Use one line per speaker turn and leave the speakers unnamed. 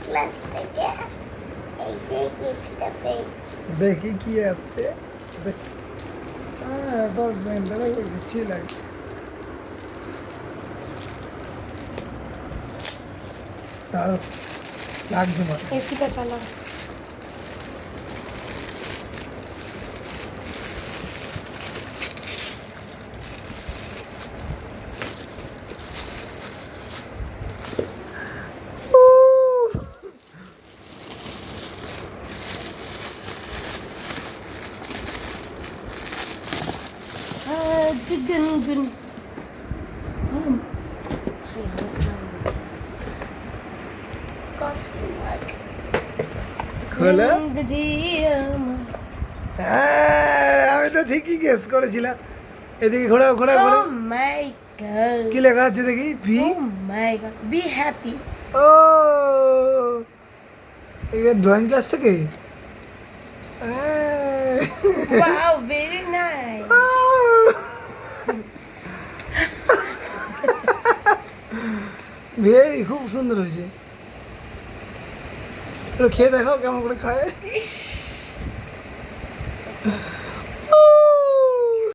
Class থেকে এই যে গিফটটা পেয়েছি।
দেখি কি আছে। তোর ব্যান্ডারে কিছু লাগে তার লাগছে না।
এসিটা চালা। গুনগুন
কফি মগ।
খোলা
জি
হ্যাঁ আমি তো ঠিকই গেস করেছিলাম। এদিকে ঘোরাও ঘোরাও
ও
ঘোরাও।
মাই গড,
কি লেখা আছে দেখি? ভি
oh my god, be happy.
ও এটা ড্রয়িং ক্লাস থেকে
ওয়াও, ভেরি নাইস।
ভেরি খুব সুন্দর হয়েছে। একটু খেয়ে দেখাও কেমন করে খায়।